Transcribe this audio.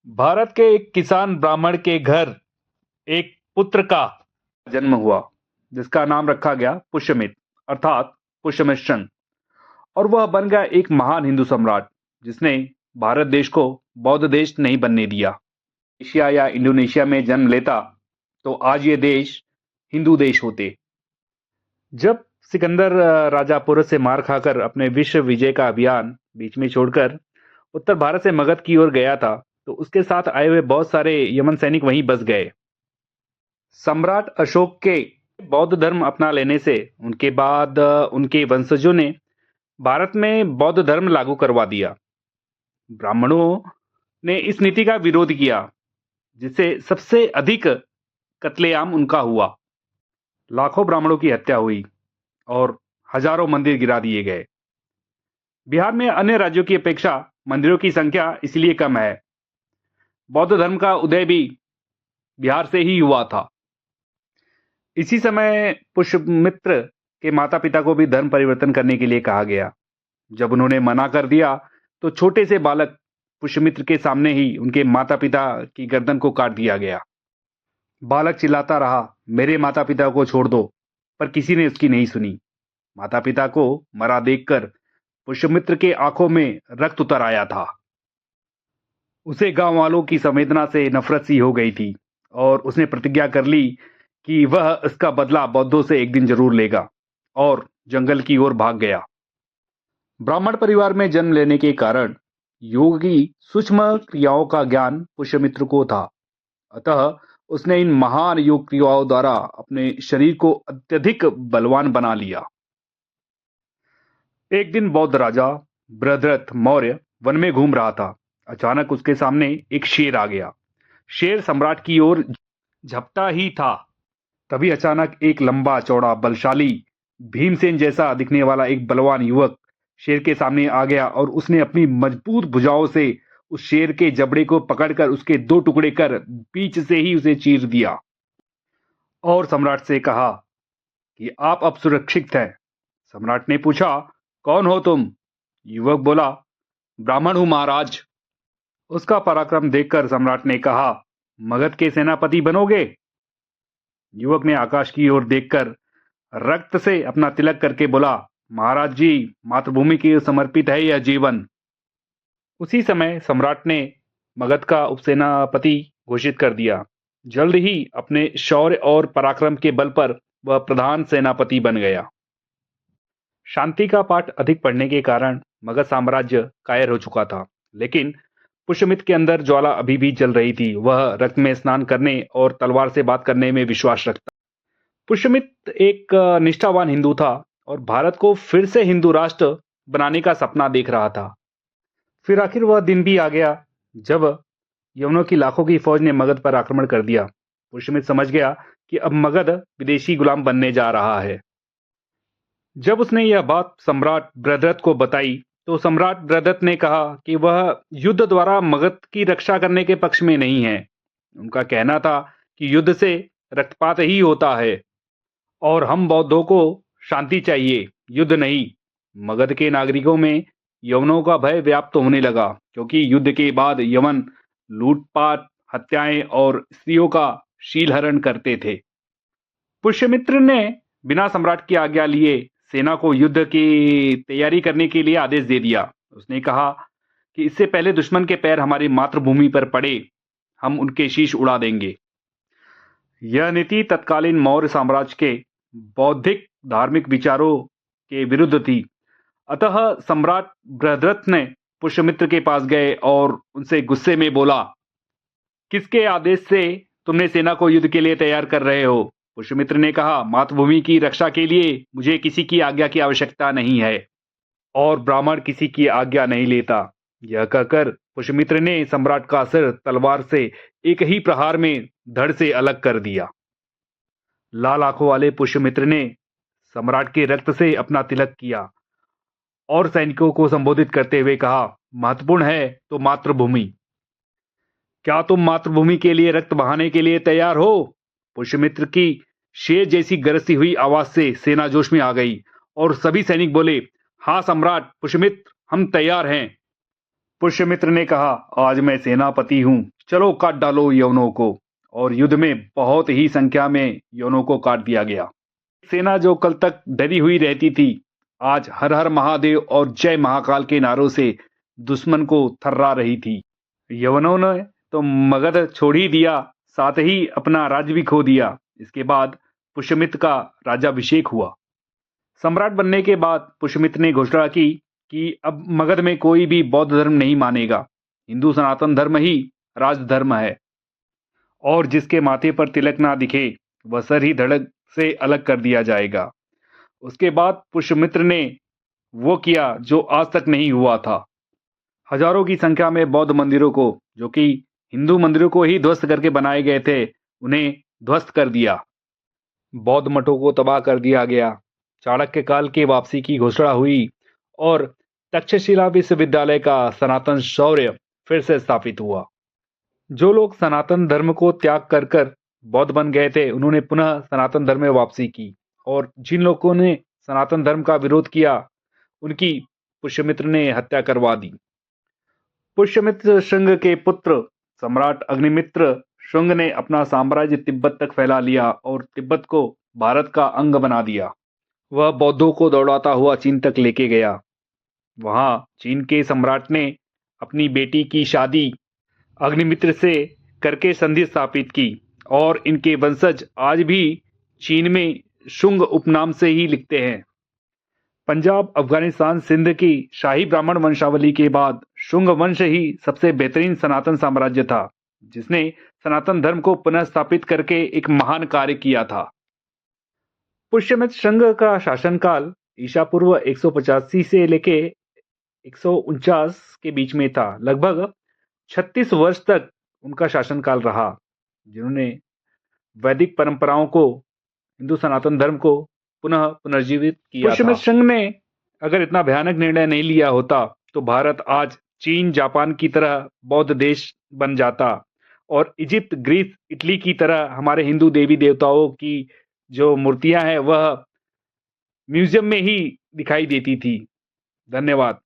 भारत के एक किसान ब्राह्मण के घर एक पुत्र का जन्म हुआ, जिसका नाम रखा गया पुष्यमित्र अर्थात पुष्यमिशन। और वह बन गया एक महान हिंदू सम्राट, जिसने भारत देश को बौद्ध देश नहीं बनने दिया। एशिया या इंडोनेशिया में जन्म लेता तो आज ये देश हिंदू देश होते। जब सिकंदर राजा पुरु से मार खाकर अपने विश्व विजय का अभियान बीच में छोड़कर उत्तर भारत से मगध की ओर गया था, तो उसके साथ आए हुए बहुत सारे यमन सैनिक वहीं बस गए। सम्राट अशोक के बौद्ध धर्म अपना लेने से उनके बाद उनके वंशजों ने भारत में बौद्ध धर्म लागू करवा दिया। ब्राह्मणों ने इस नीति का विरोध किया, जिससे सबसे अधिक कत्लेआम उनका हुआ। लाखों ब्राह्मणों की हत्या हुई और हजारों मंदिर गिरा दिए गए। बिहार में अन्य राज्यों की अपेक्षा मंदिरों की संख्या इसलिए कम है। बौद्ध धर्म का उदय भी बिहार से ही हुआ था। इसी समय पुष्यमित्र के माता पिता को भी धर्म परिवर्तन करने के लिए कहा गया। जब उन्होंने मना कर दिया तो छोटे से बालक पुष्यमित्र के सामने ही उनके माता पिता की गर्दन को काट दिया गया। बालक चिल्लाता रहा, मेरे माता पिता को छोड़ दो, पर किसी ने उसकी नहीं सुनी। माता पिता को मरा देखकर पुष्यमित्र के आंखों में रक्त उतर आया था। उसे गांव वालों की संवेदना से नफरत सी हो गई थी और उसने प्रतिज्ञा कर ली कि वह इसका बदला बौद्धों से एक दिन जरूर लेगा, और जंगल की ओर भाग गया। ब्राह्मण परिवार में जन्म लेने के कारण योग की सूक्ष्म क्रियाओं का ज्ञान पुष्यमित्र को था। अतः उसने इन महान योग क्रियाओं द्वारा अपने शरीर को अत्यधिक बलवान बना लिया। एक दिन बौद्ध राजा बृहद्रथ मौर्य वन में घूम रहा था। अचानक उसके सामने एक शेर आ गया। शेर सम्राट की ओर झपटा ही था, तभी अचानक एक लंबा चौड़ा बलशाली भीमसेन जैसा दिखने वाला एक बलवान युवक शेर के सामने आ गया और उसने अपनी मजबूत भुजाओं से उस शेर के जबड़े को पकड़कर उसके दो टुकड़े कर बीच से ही उसे चीर दिया और सम्राट से कहा कि आप अब सुरक्षित हैं। सम्राट ने पूछा, कौन हो तुम? युवक बोला, ब्राह्मण हूं महाराज। उसका पराक्रम देखकर सम्राट ने कहा, मगध के सेनापति बनोगे? युवक ने आकाश की ओर देखकर रक्त से अपना तिलक करके बोला, महाराज जी, मातृभूमि के समर्पित है यह जीवन। उसी समय सम्राट ने मगध का उपसेनापति घोषित कर दिया। जल्द ही अपने शौर्य और पराक्रम के बल पर वह प्रधान सेनापति बन गया। शांति का पाठ अधिक पढ़ने के कारण मगध साम्राज्य कायर हो चुका था, लेकिन पुष्यमित्र के अंदर ज्वाला अभी भी जल रही थी। वह रक्त में स्नान करने और तलवार से बात करने में विश्वास रखता। पुष्यमित्र एक निष्ठावान हिंदू था और भारत को फिर से हिंदू राष्ट्र बनाने का सपना देख रहा था। फिर आखिर वह दिन भी आ गया जब यवनों की लाखों की फौज ने मगध पर आक्रमण कर दिया। पुष्यमित्र समझ गया कि अब मगध विदेशी गुलाम बनने जा रहा है। जब उसने यह बात सम्राट बृहद्रथ को बताई तो सम्राट बृहद्रथ ने कहा कि वह युद्ध द्वारा मगध की रक्षा करने के पक्ष में नहीं है। उनका कहना था कि युद्ध से रक्तपात ही होता है और हम बौद्धों को शांति चाहिए, युद्ध नहीं। मगध के नागरिकों में यवनों का भय व्याप्त होने लगा, क्योंकि युद्ध के बाद यवन लूटपाट, हत्याएं और स्त्रियों का शीलहरण करते थे। पुष्यमित्र ने बिना सम्राट की आज्ञा लिए सेना को युद्ध की तैयारी करने के लिए आदेश दे दिया। उसने कहा कि इससे पहले दुश्मन के पैर हमारी मातृभूमि पर पड़े, हम उनके शीश उड़ा देंगे। यह नीति तत्कालीन मौर्य साम्राज्य के बौद्धिक धार्मिक विचारों के विरुद्ध थी। अतः सम्राट बृहद्रथ ने पुष्यमित्र के पास गए और उनसे गुस्से में बोला, किसके आदेश से तुमने सेना को युद्ध के लिए तैयार कर रहे हो? पुष्यमित्र ने कहा, मातृभूमि की रक्षा के लिए मुझे किसी की आज्ञा की आवश्यकता नहीं है और ब्राह्मण किसी की आज्ञा नहीं लेता। यह कहकर पुष्यमित्र ने सम्राट का सिर तलवार से एक ही प्रहार में धड़ से अलग कर दिया। लाल आंखों वाले पुष्यमित्र ने सम्राट के रक्त से अपना तिलक किया और सैनिकों को संबोधित करते हुए कहा, महत्वपूर्ण है तो मातृभूमि। क्या तुम मातृभूमि के लिए रक्त बहाने के लिए तैयार हो? पुष्यमित्र की शेर जैसी गरजती हुई आवाज से सेना जोश में आ गई और सभी सैनिक बोले, हाँ सम्राट पुष्यमित्र, हम तैयार हैं। पुष्यमित्र ने कहा, आज मैं सेनापति हूँ, चलो काट डालो यवनों को। और युद्ध में बहुत ही संख्या में यवनों को काट दिया गया। सेना जो कल तक डरी हुई रहती थी, आज हर हर महादेव और जय महाकाल के नारों से दुश्मन को थर्रा रही थी। यवनों ने तो मगध छोड़ ही दिया, साथ ही अपना राज्य भी खो दिया। इसके बाद पुष्यमित्र का राज्याभिषेक हुआ। सम्राट बनने के बाद पुष्यमित्र ने घोषणा की कि अब मगध में कोई भी बौद्ध धर्म नहीं मानेगा, हिंदू सनातन धर्म ही राजधर्म है। और जिसके माथे पर तिलक ना दिखे वह सर ही धड़ से अलग कर दिया जाएगा। उसके बाद पुष्यमित्र ने वो किया जो आज तक नहीं हुआ था। हजारों की संख्या में बौद्ध मंदिरों को, जो कि हिंदू मंदिरों को ही ध्वस्त करके बनाए गए थे, उन्हें ध्वस्त कर दिया। बौद्ध मठों को तबाह कर दिया गया। चाणक्य काल की वापसी की घोषणा हुई और तक्षशिला विश्वविद्यालय का सनातन शौर्य फिर से स्थापित हुआ। जो लोग सनातन धर्म को त्याग कर कर बौद्ध बन गए थे, उन्होंने पुनः सनातन धर्म में वापसी की। और जिन लोगों ने सनातन धर्म का विरोध किया, उनकी पुष्यमित्र ने हत्या करवा दी। पुष्यमित्र शुंग के पुत्र सम्राट अग्निमित्र शुंग ने अपना साम्राज्य तिब्बत तक फैला लिया और तिब्बत को भारत का अंग बना दिया। वह बौद्धों को दौड़ाता हुआ चीन तक लेके गया। वहां चीन के सम्राट ने अपनी बेटी की शादी अग्निमित्र से करके संधि स्थापित की और इनके वंशज आज भी चीन में शुंग उपनाम से ही लिखते हैं। पंजाब, अफगानिस्तान, सिंध की शाही ब्राह्मण वंशावली के बाद शुंग वंश ही सबसे बेहतरीन सनातन साम्राज्य था, जिसने सनातन धर्म को पुनः स्थापित करके एक महान कार्य किया था। पुष्यमित्र शुंग का शासनकाल ईसा पूर्व 185 से लेके 149 के बीच में था। लगभग 36 वर्ष तक उनका शासनकाल रहा, जिन्होंने वैदिक परंपराओं को, हिंदू सनातन धर्म को पुनः पुनर्जीवित किया था। पुष्यमित्र शुंग ने अगर इतना भयानक निर्णय नहीं लिया होता तो भारत आज चीन, जापान की तरह बौद्ध देश बन जाता और इजिप्ट, ग्रीस, इटली की तरह हमारे हिंदू देवी देवताओं की जो मूर्तियां हैं वह म्यूजियम में ही दिखाई देती थी। धन्यवाद।